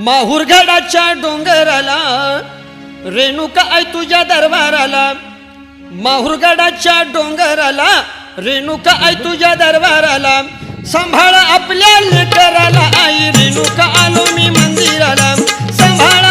माहुरगडाच्या डोंगराला रेणुका आई तुझ्या दरबाराला, माहुरगडाच्या डोंगराला रेणुका आई तुझ्या दरबाराला, सांभाळ आपल्या लेकराला आई रेणुका आलो मी मंदिराला, सांभाळ